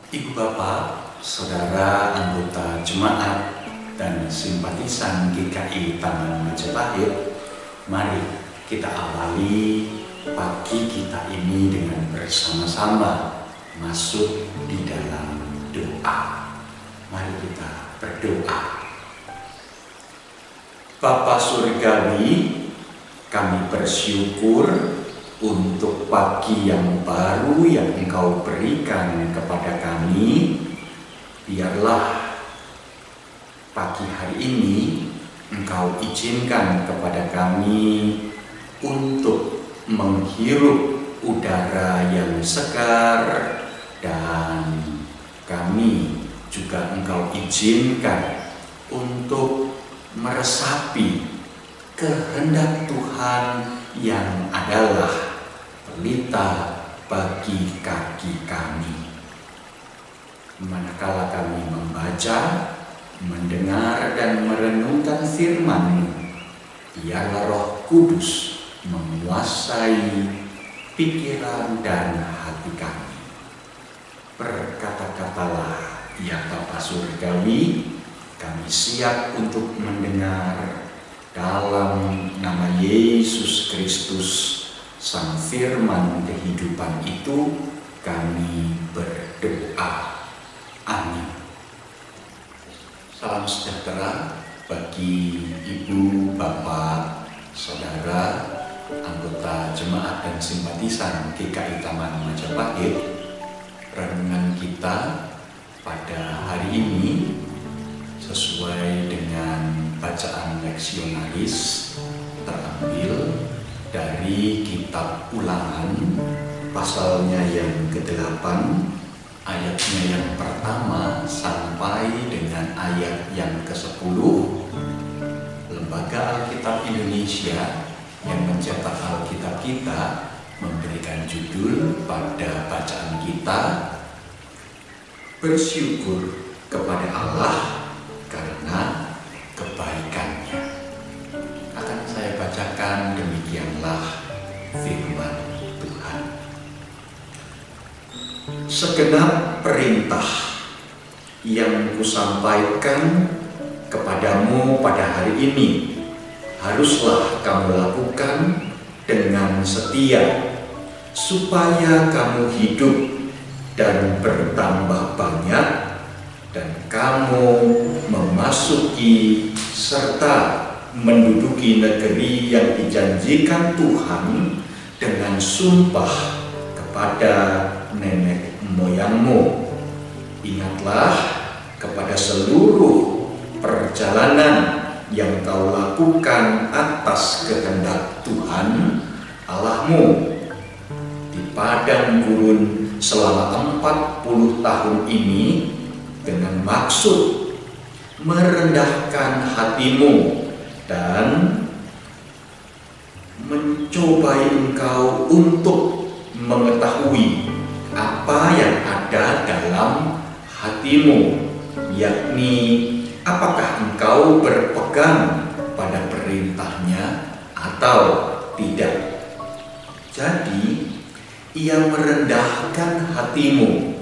Ibu bapak, saudara anggota jemaat dan simpatisan GKI Taman Majapahit, mari kita awali pagi kita ini dengan bersama-sama masuk di dalam doa. Mari kita berdoa. Bapa Surgawi, kami bersyukur untuk pagi yang baru yang Engkau berikan kepada kami. Biarlah pagi hari ini Engkau izinkan kepada kami untuk menghirup udara yang segar, dan kami juga Engkau izinkan untuk meresapi kehendak Tuhan yang adalah pelita bagi kaki kami. Manakala kami membaca, mendengar dan merenungkan firman-Mu, biarlah Roh Kudus menguasai pikiran dan hati kami. Berkata-katalah ya Bapa Surgawi, kami siap untuk mendengar. Dalam nama Yesus Kristus, Sang Firman kehidupan itu, kami berdoa. Amin. Salam sejahtera bagi ibu, bapak, saudara, anggota jemaat dan simpatisan GKI Taman Majapahit. Renungan kita pada hari ini sesuai dengan bacaan leksionalis terambil dari kitab Ulangan pasalnya yang ke-8, ayatnya yang pertama sampai dengan ayat yang ke-10. Lembaga Alkitab Indonesia yang mencetak Alkitab kita memberikan judul pada bacaan kita, Bersyukur kepada Allah karena kebaikannya. Akan saya bacakan, demikianlah firman Tuhan. Segenap perintah yang kusampaikan kepadamu pada hari ini haruslah kamu lakukan dengan setia, supaya kamu hidup dan bertambah banyak, dan kamu memasuki serta menduduki negeri yang dijanjikan Tuhan dengan sumpah kepada nenek moyangmu. Ingatlah kepada seluruh perjalanan yang kau lakukan atas kehendak Tuhan Allahmu di padang gurun selama 40 tahun ini, dengan maksud merendahkan hatimu dan mencobai engkau untuk mengetahui apa yang ada dalam hatimu, yakni apakah engkau berpegang pada perintahnya atau tidak. Jadi ia merendahkan hatimu,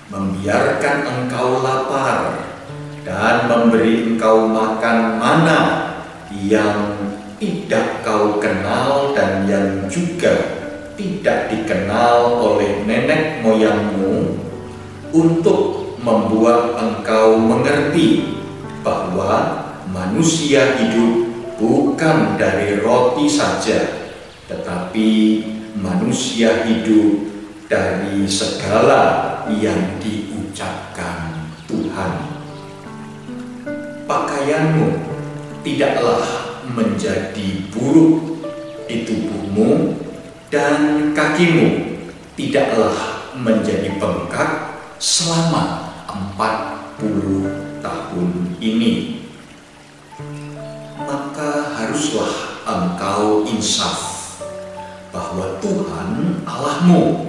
membiarkan engkau lapar, dan memberi engkau makan mana yang tidak kau kenal dan yang juga tidak dikenal oleh nenek moyangmu, untuk membuat engkau mengerti bahwa manusia hidup bukan dari roti saja, tetapi manusia hidup dari segala yang diucapkan Tuhan. Pakaianmu tidaklah menjadi buruk di tubuhmu, dan kakimu tidaklah menjadi bengkak selama 40 tahun ini. Maka haruslah engkau insaf bahwa Tuhan Allahmu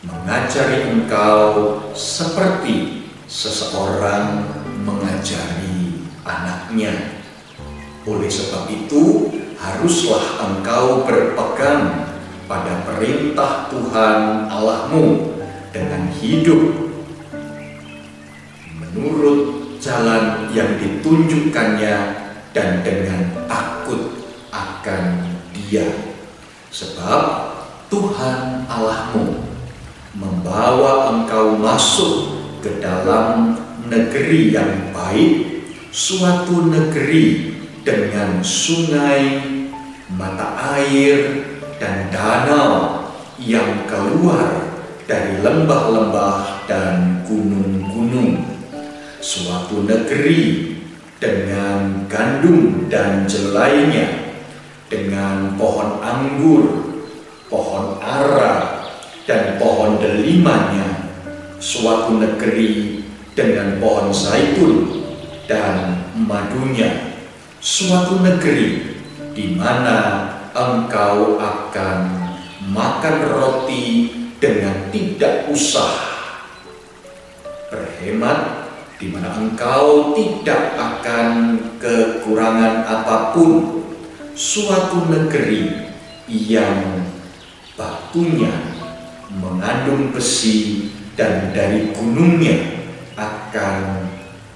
mengajari engkau seperti seseorang mengajari anaknya. Oleh sebab itu, haruslah engkau berpegang pada perintah Tuhan Allahmu dengan hidup menurut jalan yang ditunjukkannya dan dengan takut akan Dia. Sebab Tuhan Allahmu membawa engkau masuk ke dalam negeri yang baik, suatu negeri dengan sungai, mata air, dan danau yang keluar dari lembah-lembah dan gunung-gunung, suatu negeri dengan gandum dan jelainya, dengan pohon anggur, pohon ara, dan pohon delimanya, suatu negeri dengan pohon zaitun dan madunya, suatu negeri di mana engkau akan makan roti dengan tidak usah berhemat, di mana engkau tidak akan kekurangan apapun, suatu negeri yang batunya mengandung besi dan dari gunungnya akan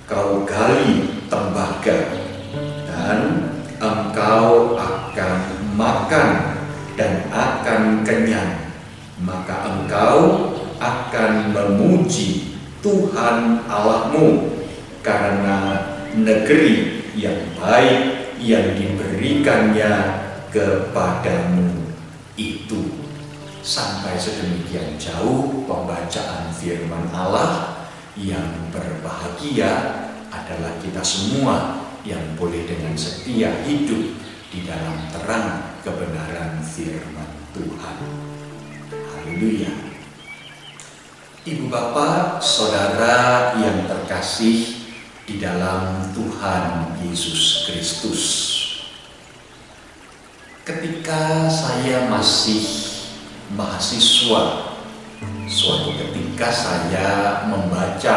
kau gali tembaga, dan engkau akan makan dan akan kenyang, maka engkau akan memuji Tuhan Allahmu karena negeri yang baik yang diberikannya kepadamu itu. Sampai sedemikian jauh pembacaan firman Allah. Yang berbahagia adalah kita semua yang boleh dengan setia hidup di dalam terang kebenaran firman Tuhan. Haleluya. Ibu bapak, saudara yang terkasih di dalam Tuhan Yesus Kristus. Ketika saya masih mahasiswa, suatu ketika saya membaca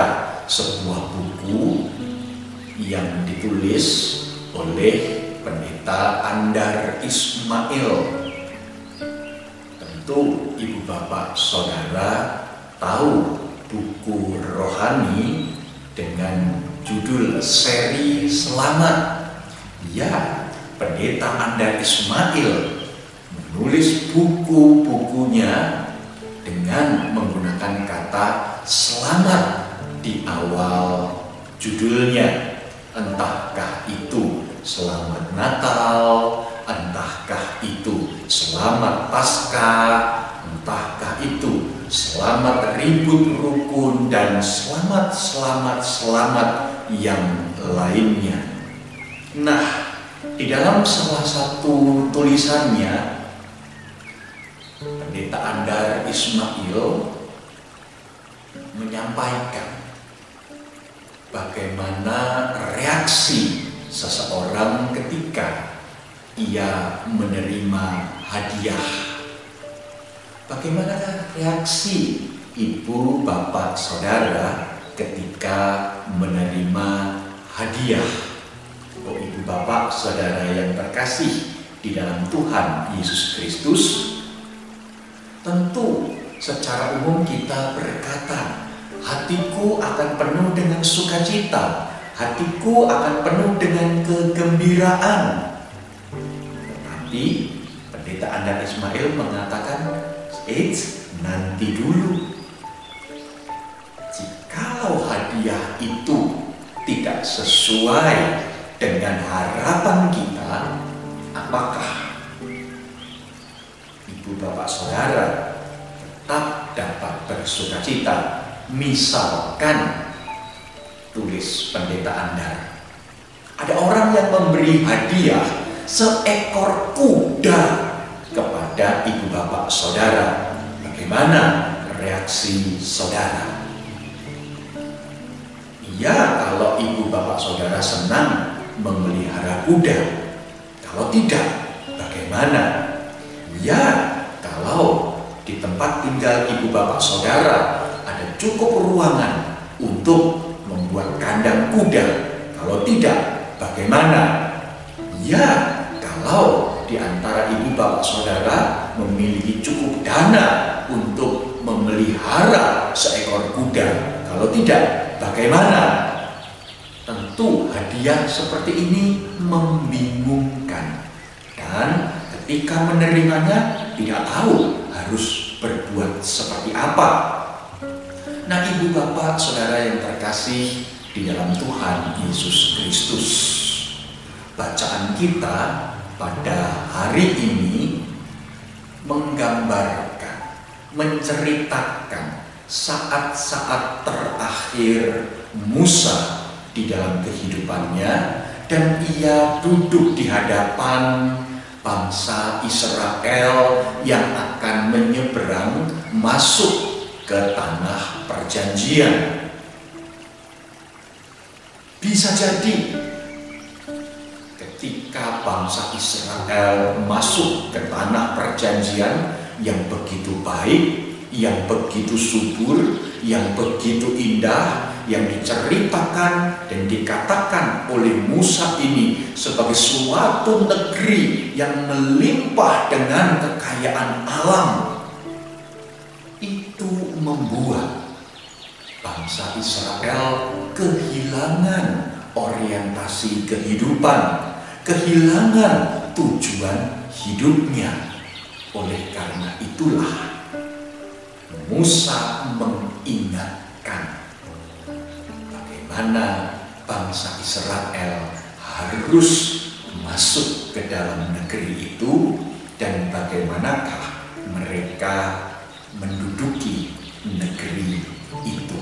sebuah buku yang ditulis oleh Pendeta Andar Ismail. Tentu ibu bapak saudara tahu buku rohani dengan judul Seri Selamat. Ya, Pendeta Andar Ismail menulis buku-bukunya dengan menggunakan kata selamat di awal judulnya. Entahkah itu Selamat Natal, entahkah itu Selamat Paskah, entahkah itu Selamat Ribut Rukun, dan selamat yang lainnya. Nah, di dalam salah satu tulisannya, Pendeta Andar Ismail menyampaikan bagaimana reaksi seseorang ketika ia menerima hadiah. Bagaimana reaksi ibu, bapak, saudara ketika menerima hadiah? Oh, ibu, bapak, saudara yang terkasih di dalam Tuhan Yesus Kristus, tentu secara umum kita berkata, hatiku akan penuh dengan sukacita, hatiku akan penuh dengan kegembiraan. Tetapi Pendeta Andar Ismail mengatakan, nanti dulu. Jikalau hadiah itu tidak sesuai dengan harapan kita, apakah ibu, bapak, saudara tetap dapat bersukacita? Misalkan, tulis Pendeta Andar, ada orang yang memberi hadiah seekor kuda kepada ibu, bapak, saudara. Bagaimana reaksi saudara? Ya, kalau ibu, bapak, saudara senang memelihara kuda. Kalau tidak, bagaimana? Ya, kalau di tempat tinggal ibu, bapak, saudara ada cukup ruangan untuk membuat kandang kuda. Kalau tidak, bagaimana? Ya, kalau di antara ibu, bapak, saudara memiliki cukup dana untuk memelihara seekor kuda. Kalau tidak, bagaimana? Tentu hadiah seperti ini membingungkan, dan ketika menerimanya tidak tahu harus berbuat seperti apa. Nah, ibu bapak saudara yang terkasih di dalam Tuhan Yesus Kristus, bacaan kita pada hari ini menggambarkan, menceritakan saat-saat terakhir Musa di dalam kehidupannya, dan ia duduk di hadapan bangsa Israel yang akan menyeberang masuk ke tanah perjanjian. Bisa jadi ketika bangsa Israel masuk ke tanah perjanjian yang begitu baik, yang begitu subur, yang begitu indah, yang diceritakan dan dikatakan oleh Musa ini sebagai suatu negeri yang melimpah dengan kekayaan alam, itu membuat bangsa Israel kehilangan orientasi kehidupan, kehilangan tujuan hidupnya. Oleh karena itulah Musa mengingatkan bagaimana bangsa Israel harus masuk ke dalam negeri itu dan bagaimanakah mereka menduduki negeri itu.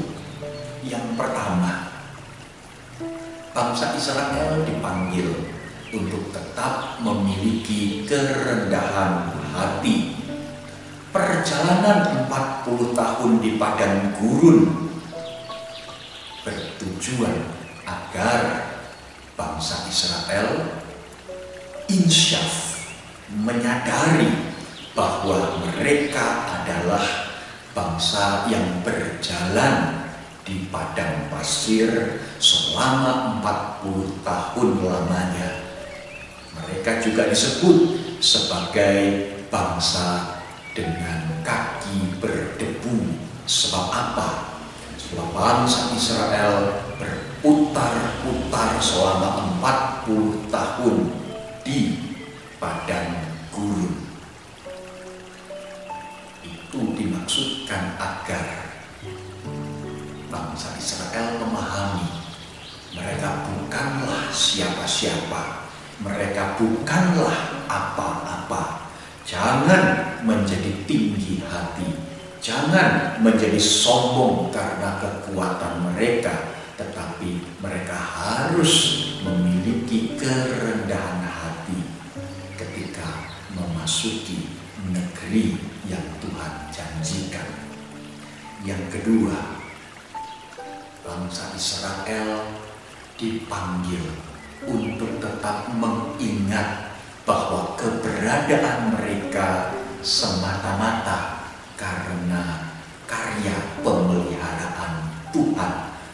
Yang pertama, bangsa Israel dipanggil untuk tetap memiliki kerendahan hati. Perjalanan 40 tahun di padang gurun bertujuan agar bangsa Israel insyaf, menyadari bahwa mereka adalah bangsa yang berjalan di padang pasir selama 40 tahun lamanya. Mereka juga disebut sebagai bangsa dengan kaki berdebu. Sebab apa? Sebab bangsa Israel berputar-putar selama 40 tahun di padang gurun. Itu dimaksudkan agar bangsa Israel memahami mereka bukanlah siapa-siapa, mereka bukanlah apa-apa. Jangan menjadi tinggi hati, jangan menjadi sombong karena kekuatan mereka, tetapi mereka harus memiliki kerendahan hati ketika memasuki negeri yang Tuhan janjikan. Yang kedua, bangsa Israel dipanggil untuk tetap mengingat bahwa keberadaan mereka semata-mata karena karya pemeliharaan Tuhan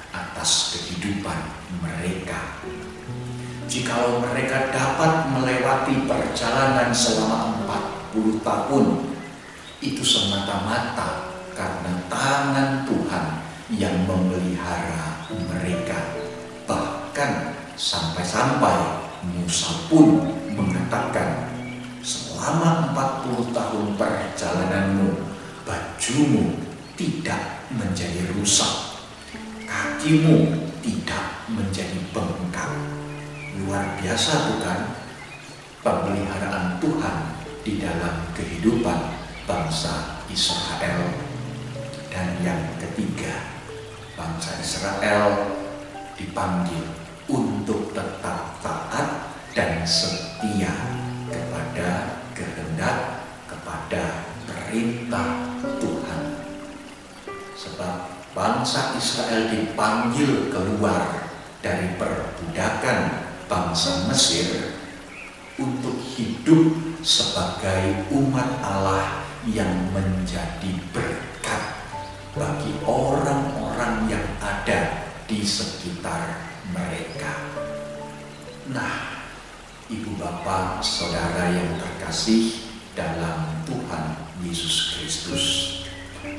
atas kehidupan mereka. Jikalau mereka dapat melewati perjalanan selama 40 tahun, itu semata-mata karena tangan Tuhan yang memelihara mereka. Bahkan sampai-sampai Musa pun mengatakan, selama 40 tahun perjalananmu, bajumu tidak menjadi rusak, kakimu tidak menjadi bengkak. Luar biasa bukan? Pemeliharaan Tuhan di dalam kehidupan bangsa Israel. Dan yang ketiga, bangsa Israel dipanggil untuk tetap taat dan setia kepada kehendak, kepada perintah Tuhan. Sebab bangsa Israel dipanggil keluar dari perbudakan bangsa Mesir untuk hidup sebagai umat Allah yang menjadi berkat bagi orang-orang yang ada di sekitar mereka. Nah, ibu bapak saudara yang terkasih dalam Tuhan Yesus Kristus,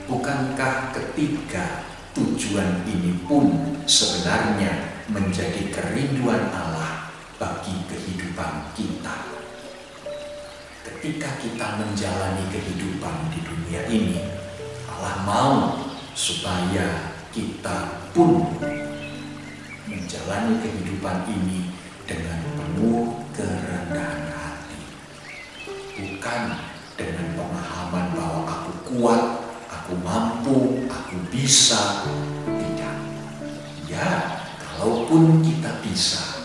bukankah ketika tujuan ini pun sebenarnya menjadi kerinduan Allah bagi kehidupan kita. Ketika kita menjalani kehidupan di dunia ini, Allah mau supaya kita pun menjalani kehidupan ini dengan penuh kerendahan hati. Bukan dengan pemahaman bahwa aku kuat, aku mampu, aku bisa. Tidak. Ya, kalaupun kita bisa,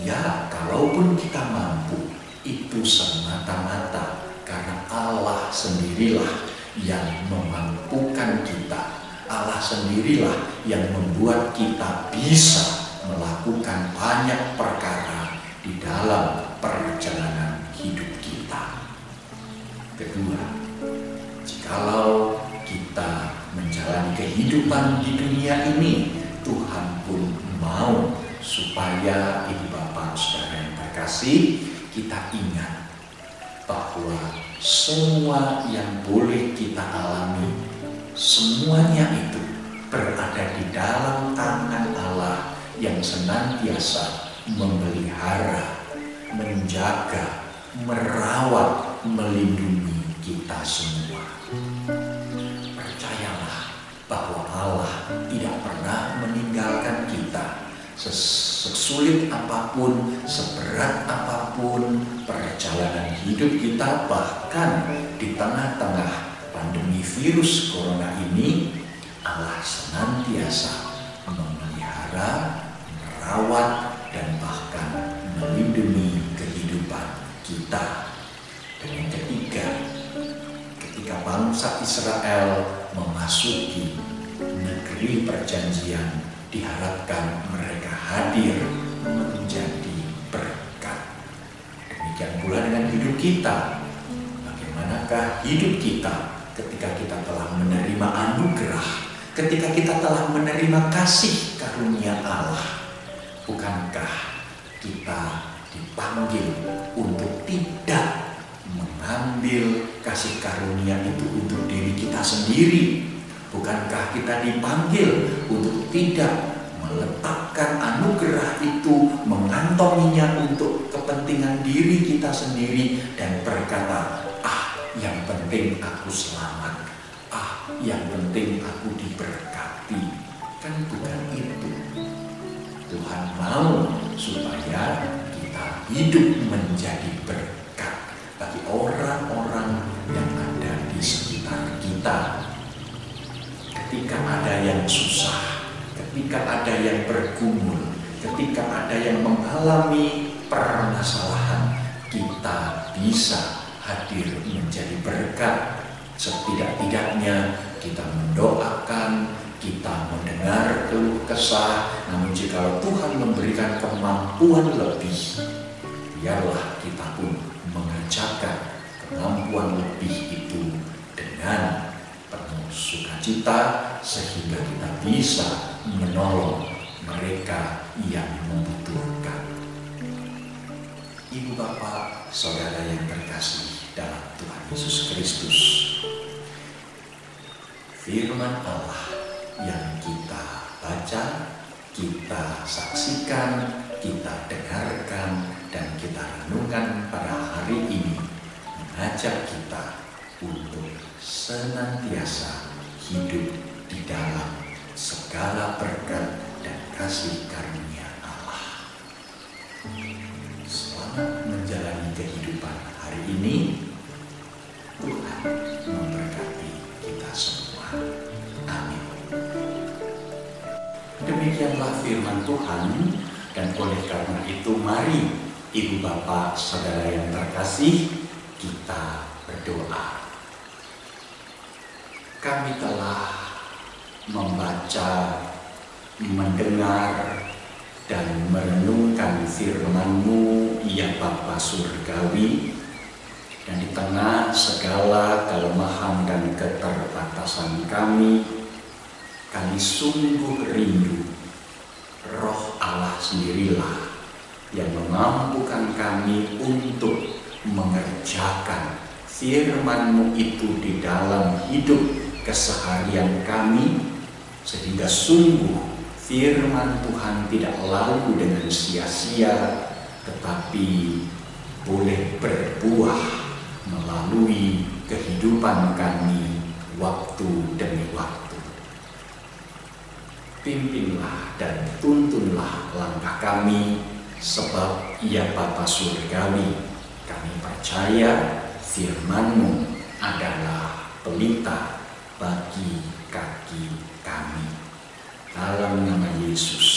ya, kalaupun kita mampu, itu semata-mata karena Allah sendirilah yang memampukan kita. Allah sendirilah yang membuat kita bisa melakukan banyak perkara di dalam perjalanan hidup kita. Kedua, jikalau kita menjalani kehidupan di dunia ini, Tuhan pun mau supaya ibu bapak saudara yang terkasih, kita ingat bahwa semua yang boleh kita alami, semuanya itu berada di dalam tangan Allah yang senantiasa memelihara, menjaga, merawat, melindungi kita semua. Percayalah bahwa Allah tidak pernah meninggalkan kita. Sesulit apapun, seberat apapun perjalanan hidup kita, bahkan di tengah-tengah pandemi virus corona ini, Allah senantiasa memelihara, merawat, dan bahkan melindungi kehidupan kita. Dan yang ketiga, ketika bangsa Israel memasuki negeri perjanjian, diharapkan mereka hadir menjadi berkat. Demikian pula dengan hidup kita. Bagaimanakah hidup kita ketika kita telah menerima anugerah, ketika kita telah menerima kasih karunia Allah? Bukankah kita dipanggil untuk tidak mengambil kasih karunia itu untuk diri kita sendiri? Bukankah kita dipanggil untuk tidak meletakkan anugerah itu, mengantonginya untuk kepentingan diri kita sendiri dan berkata, yang penting aku selamat, yang penting aku diberkati? Kan bukan itu. Tuhan mau supaya kita hidup menjadi berkat bagi orang-orang yang ada di sekitar kita. Ketika ada yang susah, ketika ada yang bergumul, ketika ada yang mengalami permasalahan, kita bisa hadir menjadi berkat. Setidak-tidaknya kita mendoakan, kita mendengar keluh kesah, namun jika Tuhan memberikan kemampuan lebih, biarlah kita pun mengerjakan kemampuan lebih itu dengan penuh sukacita, sehingga kita bisa menolong mereka yang membutuhkan. Ibu bapak saudara yang terkasih dalam Tuhan Yesus Kristus, firman Allah yang kita baca, kita saksikan, kita dengarkan, dan kita renungkan pada hari ini mengajak kita untuk senantiasa hidup di dalam segala berkat dan kasih karunia Allah. Selamat menjalani kehidupan hari ini. Tuhan memberkati kita semua. Amin. Demikianlah firman Tuhan, dan oleh karena itu mari ibu bapak saudara yang terkasih, kita berdoa. Kami telah membaca, mendengar, dan merenungkan firman-Mu, ya Bapa Surgawi, dan di tengah segala kelemahan dan keterbatasan kami sungguh rindu Roh Allah sendirilah yang memampukan kami untuk mengerjakan firman-Mu itu di dalam hidup keseharian kami, sehingga sungguh firman Tuhan tidak lalu dengan sia-sia, tetapi boleh berbuah melalui kehidupan kami waktu demi waktu. Pimpinlah dan tuntunlah langkah kami, sebab Ia Bapa Surgawi. Kami percaya firman-Mu adalah pelita bagi kaki kami. Dalam nama Yesus